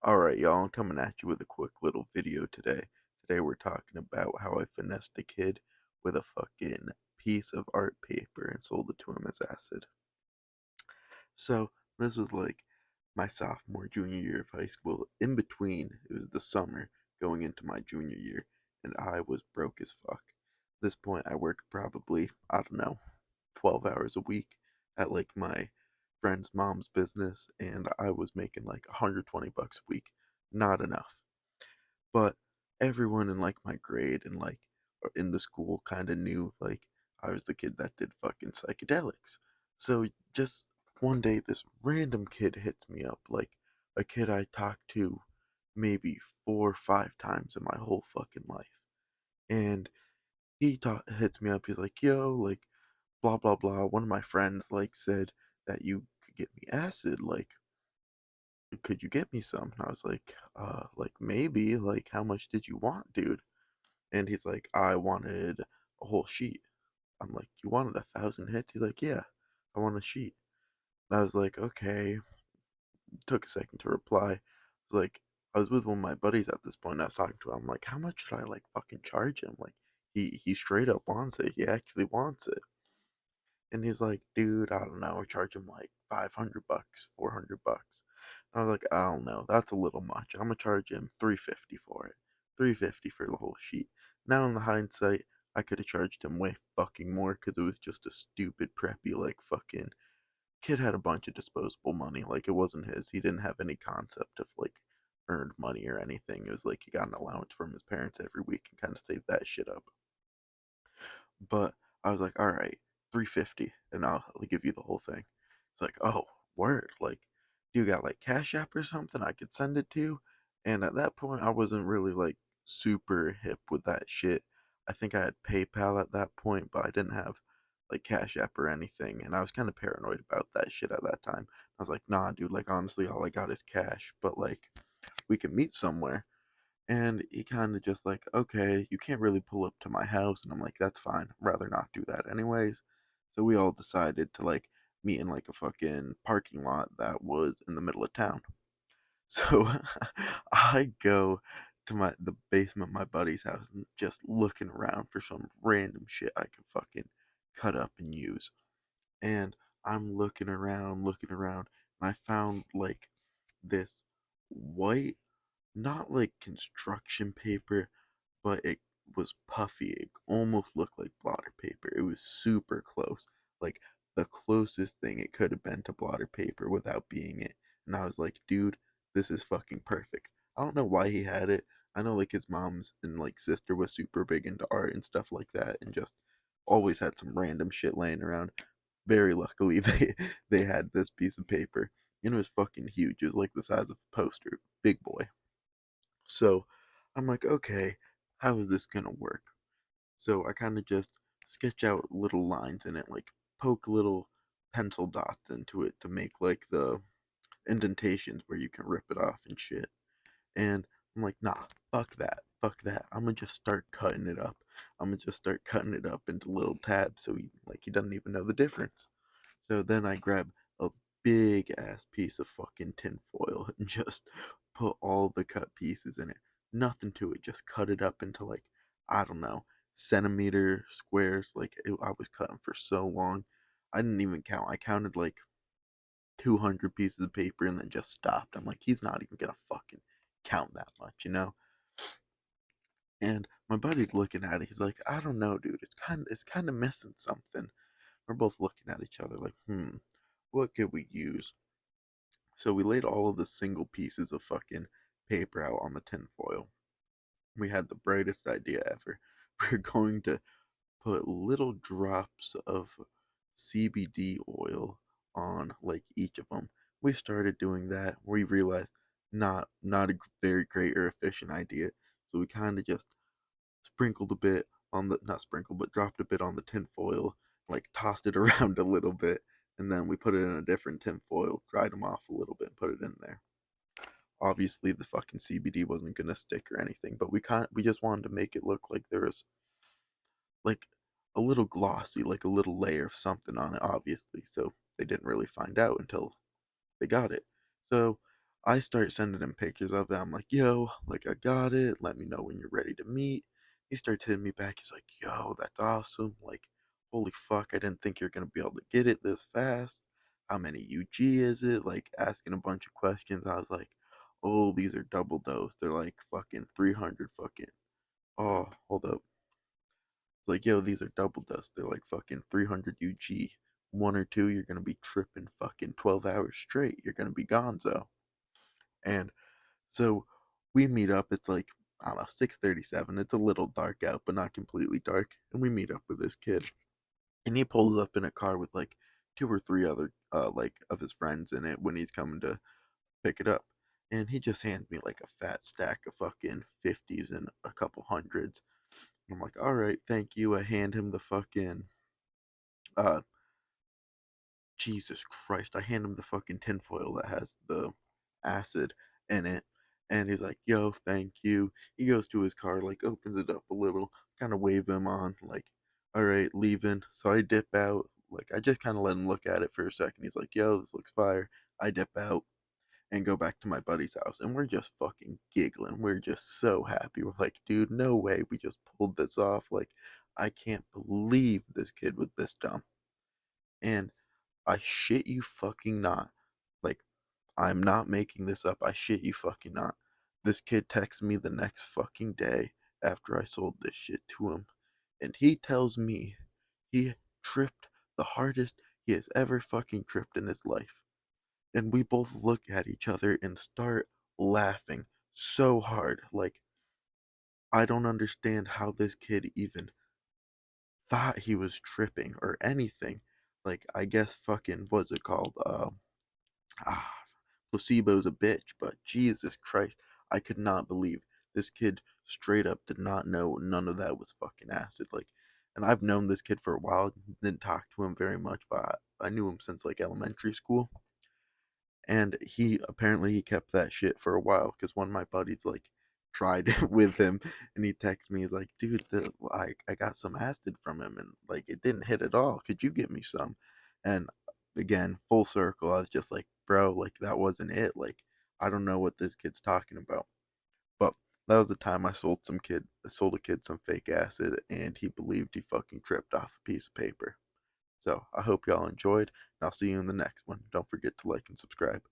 Alright, y'all, I'm coming at you with a quick little video today. Today we're talking about how I finessed a kid with a fucking piece of art paper and sold it to him as acid. So, this was like my sophomore, junior year of high school. In between, it was the summer going into my junior year, and I was broke as fuck. At this point, I worked probably, I don't know, 12 hours a week at like my friend's mom's business, and I was making like 120 bucks a week. Not enough. But everyone in like my grade and like in the school kind of knew like I was the kid that did fucking psychedelics. So just one day this random kid hits me up, like a kid I talked to maybe 4 or 5 times in my whole fucking life. And hits me up, he's like, yo, like blah blah blah. One of my friends like said that you could get me acid, like could you get me some? And I was like maybe, like how much did you want, dude? And he's like, I wanted a whole sheet. I'm like, you wanted 1,000 hits? He's like, yeah, I want a sheet. And I was like, okay. Took a second to reply. I was like, I was with one of my buddies at this point. And I was talking to him. I'm like, how much should I like fucking charge him? Like, he straight up wants it. He actually wants it. And he's like, dude, I don't know, charge him like 500 bucks, 400 bucks. And I was like, I don't know, that's a little much. I'm gonna charge him 350 for it. 350 for the whole sheet. Now in the hindsight, I could have charged him way fucking more because it was just a stupid preppy like fucking kid had a bunch of disposable money. Like it wasn't his. He didn't have any concept of like earned money or anything. It was like he got an allowance from his parents every week and kind of saved that shit up. But I was like, all right, 350, and I'll give you the whole thing. It's like, oh, word. Like, do you got like Cash App or something I could send it to? And at that point, I wasn't really like super hip with that shit. I think I had PayPal at that point, but I didn't have like Cash App or anything. And I was kind of paranoid about that shit at that time. I was like, nah, dude, like, honestly, all I got is cash, but like, we can meet somewhere. And he kind of just like, okay, you can't really pull up to my house. And I'm like, that's fine. I'd rather not do that anyways. So we all decided to like meet in like a fucking parking lot that was in the middle of town. So I go to the basement of my buddy's house and just looking around for some random shit I can fucking cut up and use. And I'm looking around, and I found like this white, not like construction paper, but it was puffy. It almost looked like blotter paper. It was super close. Like the closest thing it could have been to blotter paper without being it. And I was like, dude, this is fucking perfect. I don't know why he had it. I know like his mom's and like sister was super big into art and stuff like that and just always had some random shit laying around. Very luckily they had this piece of paper. And it was fucking huge. It was like the size of a poster. Big boy. So I'm like, okay, how is this gonna work? So I kind of just sketch out little lines in it, like poke little pencil dots into it to make like the indentations where you can rip it off and shit. And I'm like, nah, fuck that, fuck that. I'm gonna just start cutting it up. I'm gonna just start cutting it up into little tabs so he doesn't even know the difference. So then I grab a big ass piece of fucking tinfoil and just put all the cut pieces in it. Nothing to it, just cut it up into like, I don't know, centimeter squares. I was cutting for so long. I didn't even count. I counted like 200 pieces of paper and then just stopped. I'm like, he's not even gonna fucking count that much, you know? And my buddy's looking at it. He's like, I don't know, dude. It's kind of missing something. We're both looking at each other like, what could we use? So we laid all of the single pieces of fucking paper out on the tinfoil. We had the brightest idea ever. We're going to put little drops of CBD oil on like each of them. We started doing that. We realized not a very great or efficient idea. So we kind of just sprinkled a bit on the not sprinkled, but dropped a bit on the tinfoil, like tossed it around a little bit, and then we put it in a different tinfoil, dried them off a little bit, and put it in there. Obviously, the fucking CBD wasn't gonna stick or anything, but we just wanted to make it look like there was like a little glossy, like a little layer of something on it, obviously. So they didn't really find out until they got it. So I start sending him pictures of it. I'm like, yo, like, I got it. Let me know when you're ready to meet. He starts hitting me back. He's like, yo, that's awesome. Like, holy fuck, I didn't think you're going to be able to get it this fast. How many UG is it? Like, asking a bunch of questions. I was like, oh, these are double dose. They're like fucking 300 fucking. Oh, hold up. It's like, yo, these are double dose. They're like fucking 300 UG. One or two, you're going to be tripping fucking 12 hours straight. You're going to be gonzo. And so we meet up. It's like, I don't know, 6:37. It's a little dark out, but not completely dark. And we meet up with this kid. And he pulls up in a car with like two or three other like of his friends in it when he's coming to pick it up. And he just hands me like a fat stack of fucking 50s and a couple hundreds. And I'm like, all right, thank you. I hand him the fucking uh Jesus Christ, I hand him the fucking tinfoil that has the acid in it. And he's like, yo, thank you. He goes to his car, like, opens it up a little, kind of wave him on, like, all right, leaving. So I dip out. Like, I just kind of let him look at it for a second. He's like, yo, this looks fire. I dip out and go back to my buddy's house. And we're just fucking giggling. We're just so happy. We're like, dude, no way. We just pulled this off. Like, I can't believe this kid was this dumb. And I shit you fucking not. Like, I'm not making this up. I shit you fucking not. This kid texts me the next fucking day after I sold this shit to him. And he tells me he tripped the hardest he has ever fucking tripped in his life. And we both look at each other and start laughing so hard. Like, I don't understand how this kid even thought he was tripping or anything. Like, I guess fucking, what's it called? Ah, placebo's a bitch, but Jesus Christ, I could not believe this kid straight up did not know none of that was fucking acid. Like, and I've known this kid for a while, didn't talk to him very much, but I knew him since like elementary school. And he kept that shit for a while because one of my buddies like tried it with him, and he texted me, he's like, dude, I got some acid from him and like it didn't hit at all, could you get me some? And again, full circle, I was just like, bro, like that wasn't it. Like, I don't know what this kid's talking about. But that was the time I sold a kid some fake acid, and he believed he fucking tripped off a piece of paper. So I hope y'all enjoyed, and I'll see you in the next one. Don't forget to like and subscribe.